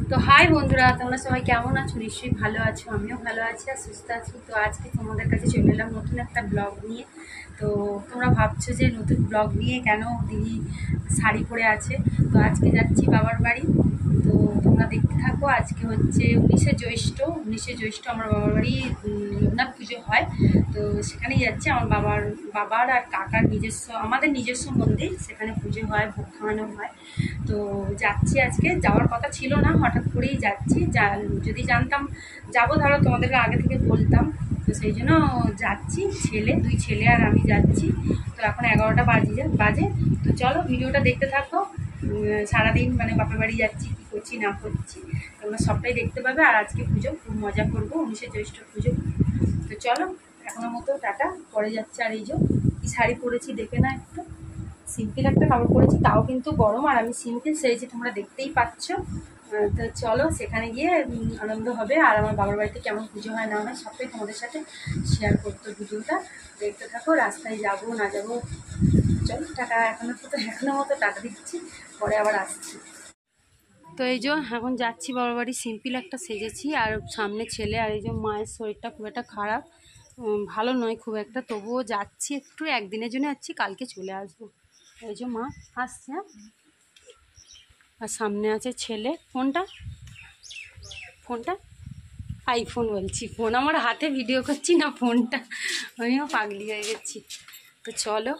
তো হাই বন্ধুরা, তোমরা সবাই কেমন আছো? নিশ্চয়ই ভালো আছো, আমিও ভালো আছি আর সুস্থ আছি। তো আজকে তোমাদের কাছে চলে এলাম নতুন একটা ব্লগ নিয়ে। তো তোমরা ভাবছো যে নতুন ব্লগ নিয়ে কেন দিদি শাড়ি পরে আছে। তো আজকে যাচ্ছি বাবার বাড়ি, তো তোমরা দেখতে থাকো। আজকে হচ্ছে 19শে জ্যৈষ্ঠ আমার বাবার বাড়ি লোকনাথ পুজো হয়। তো সেখানেই যাচ্ছি। আমার বাবার আর কাকার আমাদের নিজস্ব মন্দির, সেখানে পুজো হয়, ভোগ খাওয়ানো হয়। তো যাচ্ছি, আজকে যাওয়ার কথা ছিল না, হঠাৎ করেই যাচ্ছি। যদি জানতাম যাবো তাহলে তোমাদেরকে আগে থেকে বলতাম। তো সেই জন্য যাচ্ছি, দুই ছেলে আর আমি যাচ্ছি। তো এখন 11টা বাজে। তো চলো ভিডিওটা দেখতে থাকো। সারাদিন মানে বাপের বাড়ি যাচ্ছি, কী করছি না করছি তোমরা সবটাই দেখতে পাবে। আর আজকে পুজো খুব মজা করবো, 19শে জ্যৈষ্ঠ পুজো। তো চলো, এখনের মতো টাটা, পরে যাচ্ছে। আর এই যে কি শাড়ি পরেছি দেখে না একটু, সিম্পল একটা কাপড় পরেছি, তাও কিন্তু গরম। আর আমি সিম্পল সেরেছি, তোমরা দেখতেই পাচ্ছ। তো চলো সেখানে গিয়ে আনন্দ হবে। আর আমার বাবার বাড়িতে কেমন পুজো হয় না হয় সবটাই তোমাদের সাথে শেয়ার করতো। ভিডিওটা দেখতে থাকো। রাস্তায় যাবো না যাবো, চলো টাটা। এখনো মতো টাটা দিচ্ছি, পরে আবার আসছি। তো এই যে এখন যাচ্ছি বাবার বাড়ি, সিম্পল একটা সেজেছি। আর সামনে ছেলে, আর এই যে মায়ের শরীরটা খুব একটা খারাপ, ভালো নয় খুব একটা, তবুও যাচ্ছি। একটু একদিনের জন্য যাচ্ছি, কালকে চলে আসবো। এই যে মা আসছে, আর সামনে আছে ছেলে। ফোনটা আইফোন বলছি, ফোন আমার হাতে, ভিডিও করছি না ফোনটা, আমিও পাগলি হয়ে গেছি। তো চলো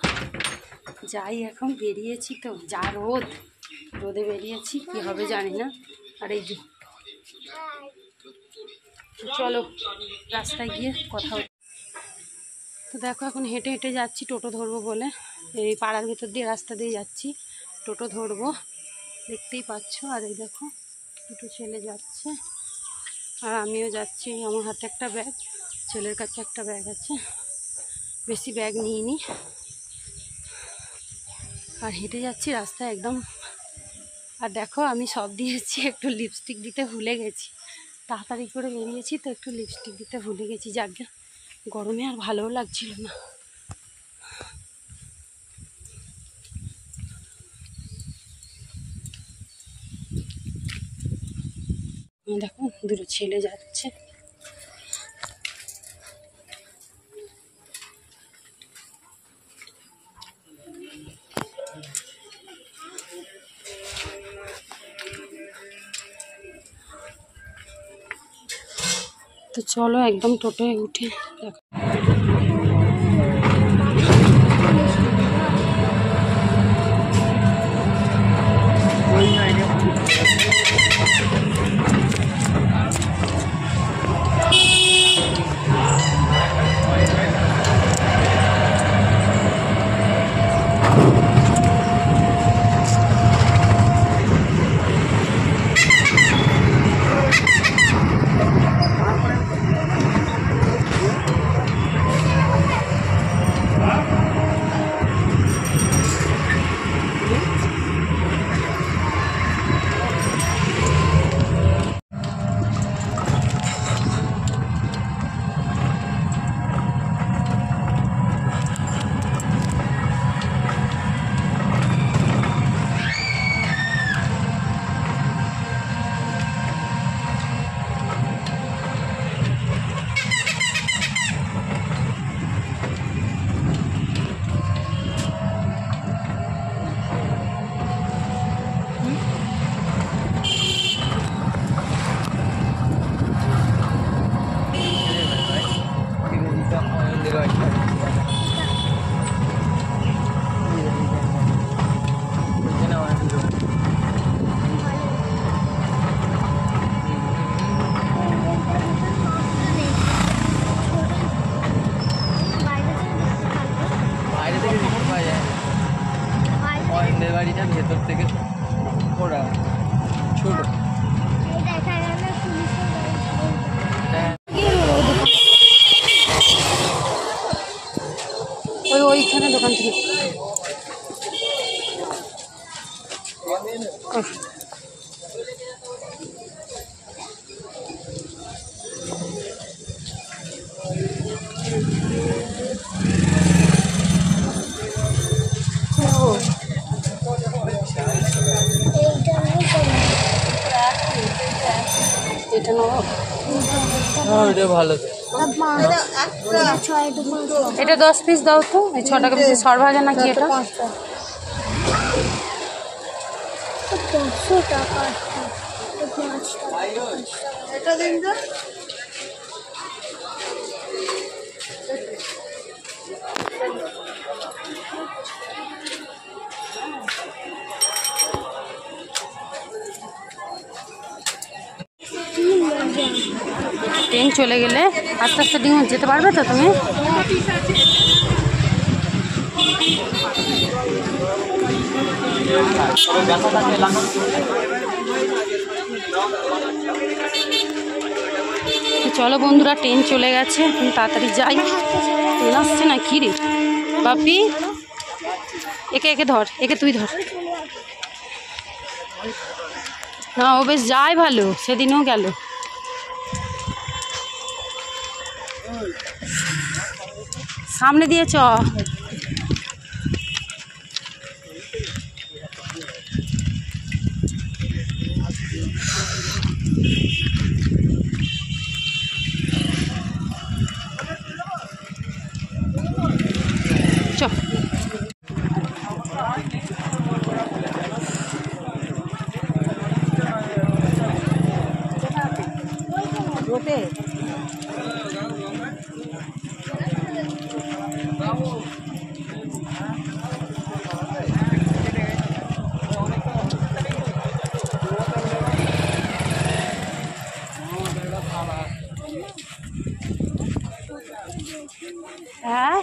যাই, এখন বেরিয়েছি তো, যা রোদে বেরিয়েছি, কি হবে জানি না। আর এই যে চলো রাস্তায় গিয়ে কথা হচ্ছে। তো দেখো এখন হেঁটে হেঁটে যাচ্ছি টোটো ধরবো বলে, এই পাড়ার ভেতর দিয়ে রাস্তা দিয়ে যাচ্ছি, টোটো ধরবো, দেখতেই পাচ্ছ। আর এই দেখো দুটো ছেলে যাচ্ছে, আর আমিও যাচ্ছি। আমার হাতে একটা ব্যাগ, ছেলের কাছে একটা ব্যাগ আছে, বেশি ব্যাগ নিইনি। আর হেঁটে যাচ্ছি রাস্তায় একদম। আর দেখো আমি সব দিয়েছি, একটু লিপস্টিক দিতে ভুলে গেছি, তাড়াতাড়ি করে বেরিয়েছি তো একটু লিপস্টিক দিতে ভুলে গেছি। যাকে গরমে আর ভালোও লাগছিল না। দেখো দুটো ছেলে যাচ্ছে। তো চলো একদম টোটোয় উঠে দেখো। বাড়িটা ভেতর থেকে ওরা ছোট। ওইখানে দোকান থেকে এটা নেবো, এটা 10 পিস দাও তো। এই 6 টাকা পিস সর ভাজা নাকি এটা? এটা দিন তো। ট্রেন চলে গেলে আস্তে আস্তে ডিঙো যেতে পারবে তো তুমি? চলো বন্ধুরা, ট্রেন চলে গেছে, তুমি তাড়াতাড়ি যাই। ট্রেন আসছে না কি রে বাপি? একে একে ধর, একে তুই ধর না, ও বেশ যায় ভালো, সেদিনও গেল। সামনে দিয়ে চ। চ। হ্যাঁ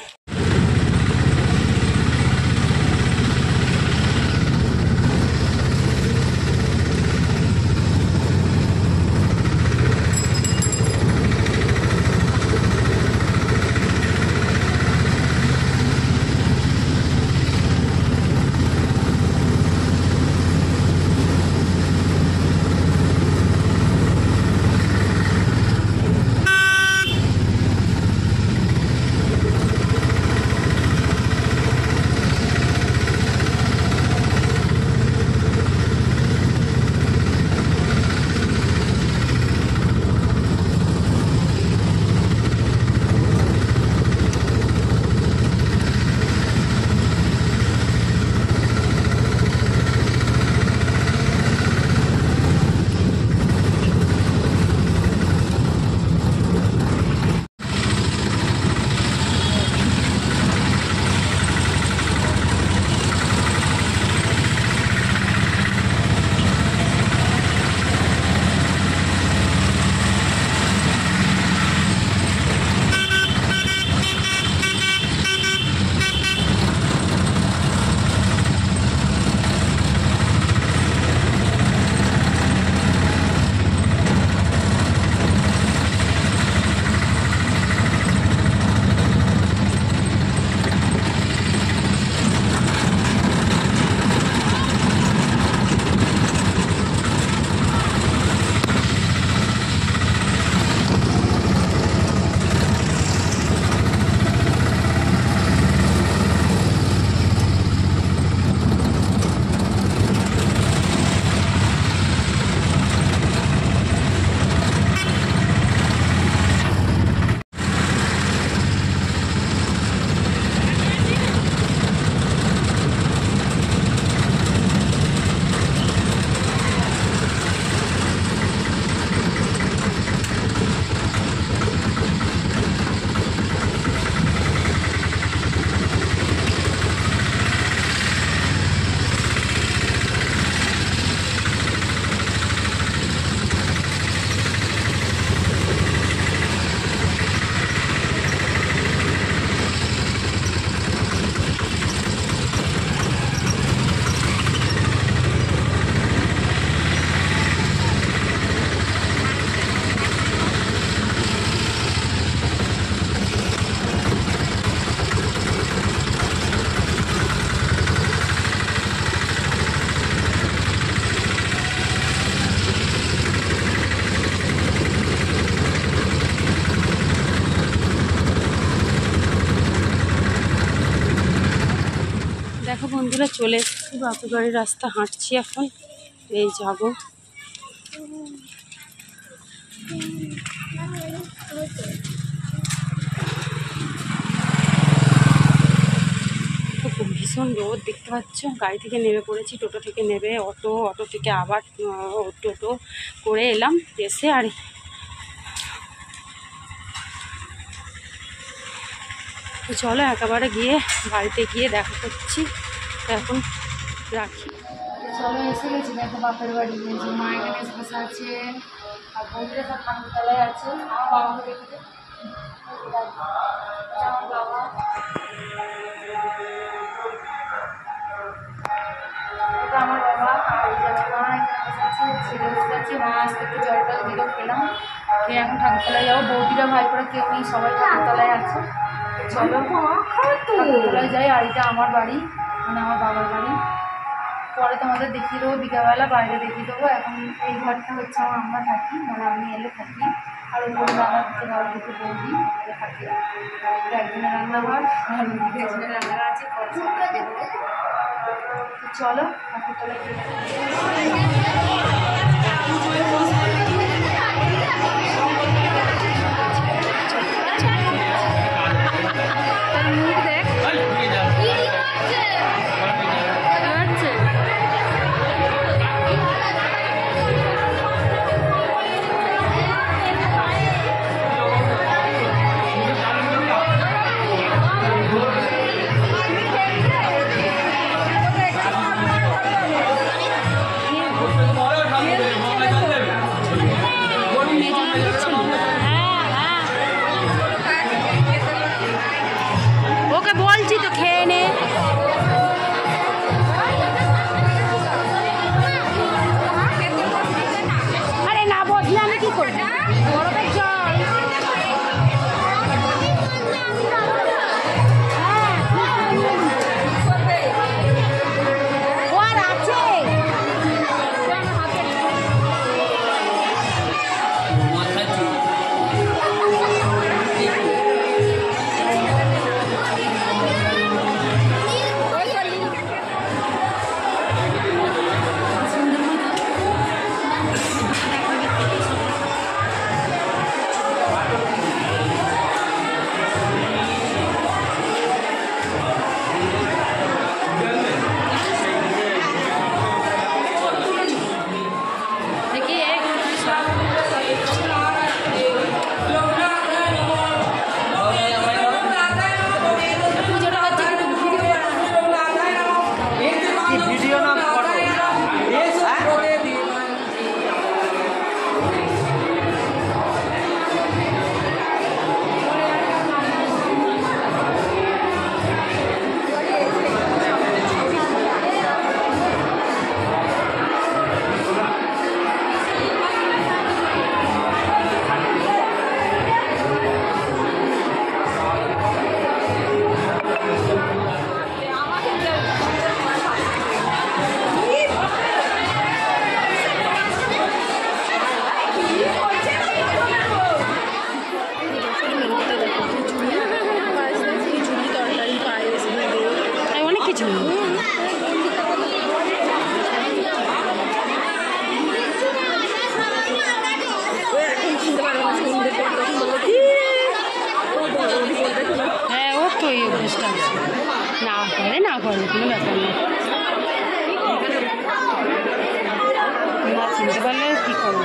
দেখো বন্ধুরা, চলে এসেছি বাপুরবাড়ির রাস্তা, হাঁটছি এখন, এই যাব। ভীষণ রোদ দেখতে পাচ্ছ। গাড়ি থেকে নেমে পড়েছি, টোটো থেকে নেমে অটো থেকে আবার টোটো করে এলাম, এসে আর তো চলো একেবারে গিয়ে বাড়িতে গিয়ে দেখা করছি। তো এখন রাখি। চলো এসে গেছি, দেখো বাপের বাড়ি গিয়েছি। মা এখানে এসে বসে আছে আর বন্ধুরা সব ঠাকুরতলায় আছে। আমার বাবাকে দেখতে, আমার বাবা, এটা আমার বাবা আর এই যে আমার মা এখানে বসে আছে, ছেলে বসে আছে। মা আসতে একটু জল টল দিল, খেলাম, খেয়ে এখন ঠাকুরতলায় যাবো। বৌদিরা ভাই করে কেউ নেই, সবাই ঠাকুরতলায় আছে। চলো ঠাকুরতলায় যাই। আর এটা আমার বাড়ি, মানে আমার বাবার বাড়ি। পরে তোমাদের দেখিয়ে দেবো, বিকালবেলা বাইরে দেখিয়ে দেবো। এখন এই ঘরটা হচ্ছে আমরা থাকি, মানে আমি এলে থাকি। আর ওই রান্না দিতে ঘর দুটো বৌদি থাকি। একজনের রান্নাঘর আর ওইদিকে একজনের রান্নাঘর আছে। চলো ঠাকুরতলায় করে কোনো ব্যাপার না, চিনতে পারলে কী করবো।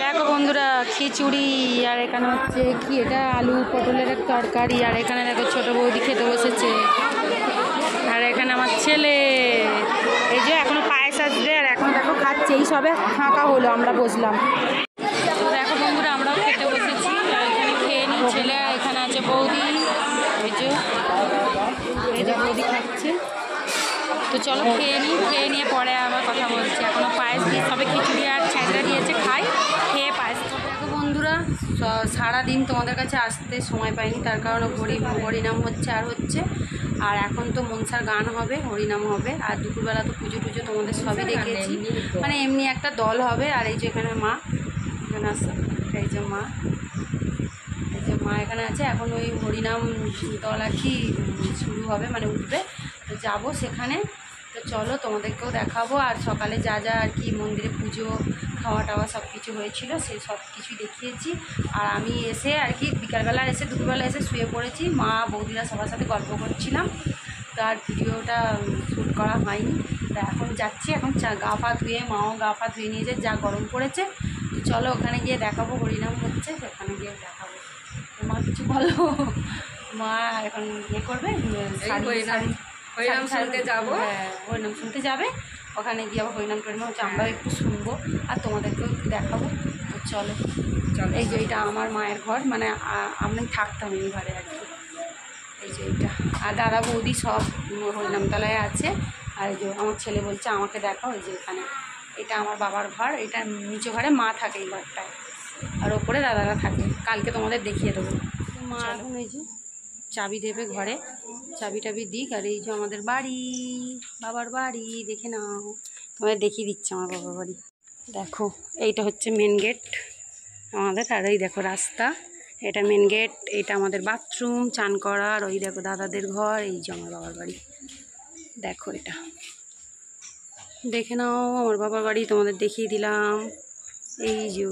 দেখো বন্ধুরা খিচুড়ি, আর এখানে হচ্ছে কি এটা আলু পটলের এক তরকারি, আর এখানে দেখো ছোটো বৌদি খেতে বসেছে, আর এখানে আমার ছেলে এই যে এখনো পায়েস আসবে, আর এখন দেখো খাচ্ছে, এই সবে ফাঁকা হলো আমরা বসলাম। দেখো বন্ধুরা আমরাও খেতে বসেছি, আর এখানে খেয়ে নিই ছেলে, এখানে আছে বৌদি, এই যে বৌদি খাচ্ছে। তো চলো খেয়ে নিই, খেয়ে নিয়ে পরে আবার কথা বলছি। এখনও পায়েস দিয়ে সবে খিচুড়ি আর ছ্যাঁচড়া দিয়েছে, খাই, খেয়ে পায়েস। দেখো বন্ধুরা সারাদিন তোমাদের কাছে আসতে সময় পাইনি, তার কারণে হরিনাম হচ্ছে আর হচ্ছে, আর এখন তো মনসার গান হবে, হরিনাম হবে, আর দুপুরবেলা তো পুজো টুজো তোমাদের সবই দেখিয়েছি, মানে এমনি একটা দল হবে। আর এই যে এখানে মা এখানে আসে, এই যে মা, এই যে মা এখানে আছে। এখন ওই হরিনাম দল আর কি শুরু হবে, মানে উঠবে, তো যাবো সেখানে। তো চলো তোমাদেরকেও দেখাবো, আর সকালে যা যা আর কি মন্দিরে পুজো খাওয়া টাওয়া সব কিছু হয়েছিল, সেই সব কিছুই দেখিয়েছি। আর আমি এসে আর কি বিকালবেলা এসে দুপুরবেলা এসে শুয়ে পড়েছি, মা বৌদিরা সবার সাথে গল্প করছিলাম, তো আর ভিডিওটা শ্যুট করা হয়নি। তো এখন যাচ্ছি, এখন গা পা ধুয়ে, মাও গা পা ধুয়ে নিয়েছে, যা গরম পড়েছে। তো চলো ওখানে গিয়ে দেখাবো, হরিনাম হচ্ছে, ওখানে গিয়ে দেখাবো। মা কিছু বলো। মা এখন ইয়ে করবে, হরিনাম শুনতে যাবো। হ্যাঁ, হরিনাম শুনতে যাবে, ওখানে গিয়ে আবার হরিনাম টরিনাম হচ্ছে, আমরাও একটু শুনবো আর তোমাদেরকেও একটু দেখাবো। তো চলো চলো। এই যে এটা আমার মায়ের ঘর, মানে আমি থাকতাম এই ঘরে আর কি। এই যে এটা, আর দাদা বৌদি সব হরিনামতলায় আছে। আর এই যে আমার ছেলে বলছে আমাকে দেখাও, এই যে এখানে এটা আমার বাবার ঘর, এটা নিচু ঘরে মা থাকে এই ঘরটায়, আর ওপরে দাদারা থাকে। কালকে তোমাদের দেখিয়ে দেবো। মা এখন এই যে চাবি দেবে ঘরে, চাবি টাবি দিক। আর এই যে আমাদের বাড়ি, বাবার বাড়ি, দেখে নাও, তোমাদের দেখিয়ে দিচ্ছে আমার বাবার বাড়ি। দেখো এইটা হচ্ছে মেন গেট আমাদের, আর এই দেখো রাস্তা, এটা মেন গেট, এটা আমাদের বাথরুম, চান করার। ওই দেখো দাদাদের ঘর, এই যে আমার বাবার বাড়ি। দেখো এটা দেখে নাও আমার বাবার বাড়ি, তোমাদের দেখিয়ে দিলাম। এই যে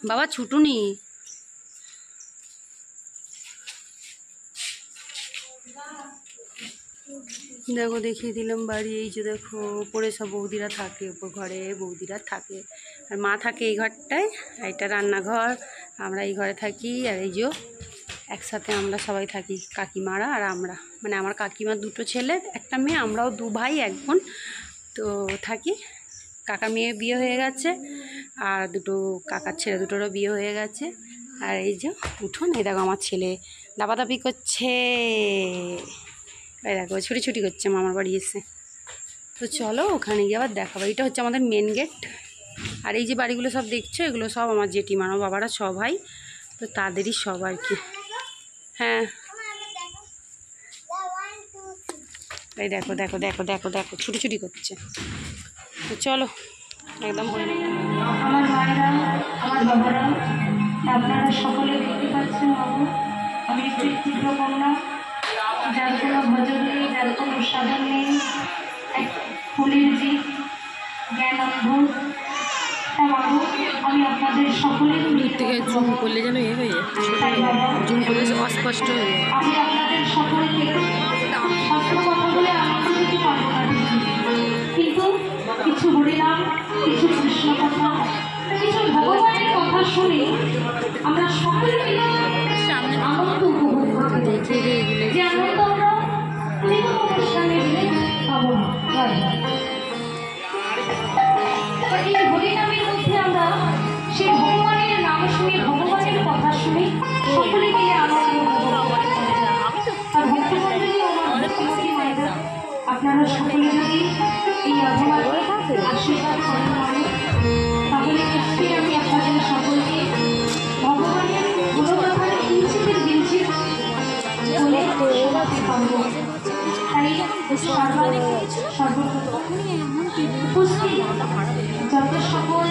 বাবা ছুটুনি, দেখো দেখিয়ে দিলাম বাড়ি। এই যে দেখো ওপরে সব বৌদিরা থাকে, ওপর ঘরে বৌদিরা থাকে, আর মা থাকে এই ঘরটায়। এটা রান্নাঘর, আমরা এই ঘরে থাকি। আর এই যে একসাথে আমরা সবাই থাকি, কাকিমারা আর আমরা, মানে আমার কাকিমার দুটো ছেলে একটা মেয়ে, আমরাও দু ভাই এক বোন তো থাকি। কাকা মেয়ে বিয়ে হয়ে গেছে, আর দুটো কাকার ছেলে দুটোরও বিয়ে হয়ে গেছে। আর এই যে উঠোন, এই দেখো আমার ছেলে দাপাদাপি করছে, এই দেখো ছুটি ছুটি করছে মামার বাড়ি এসে। তো চলো ওখানে গিয়ে আবার দেখাবো। এটা হচ্ছে আমাদের মেন গেট। আর এই যে বাড়িগুলো সব দেখছো, এগুলো সব আমার জেঠিমা, আমার বাবারা সবাই, তো তাদেরই সব আর কি। হ্যাঁ এই দেখো দেখো দেখো দেখো দেখো ছুটি ছুটি করছে। তো চলো একদম আমার মায়েরা, আমার বাবারা, আপনারা সকলে দেখতে পাচ্ছেন। বাবু আমি একটু ক্ষুদ্র কন্যা, যার কোনো ভজন নেই, যার কোনো সাধন নেই, এক ফুলের যে জ্ঞান অন্ধ। তা বাবু আমি আপনাদের সকলের থেকে জুম করলে যেন এ হয়ে জুম করলে অস্পষ্ট হয়ে যায়। আমি আপনাদের সকলকে শাস্ত্র কথা বলে আনন্দ দিতে পারবো না, কিন্তু কিছু হরিনাম, কিছু কৃষ্ণ কথা, কিছু ভগবানের কথা শুনে আমরা সকলে মিলে আনন্দ উপভোগ করতে দেখে যে আনন্দ আমরা যে কোনো অনুষ্ঠানে গেলে পাবো না। এই হরিনামের মধ্যে আমরা সেই ভগবানের নাম শুনে, ভগবানের কথা শুনে সকলে মিলে আনন্দ উপভোগ করতে পারি। আর ভক্তমন্ডলী, আমার ভক্তমতী মায়েরা, আপনারা সকলে যদি এই অধমাকে আশীর্বাদ করেন মানে, তাহলে নিশ্চয়ই আমি আপনাদের সকলকে ভগবানের গুণগাথার কিঞ্চিতের কিঞ্চিত বলে শোনাতে পারব। তাই সর্বাধিক উপস্থিত যত সকল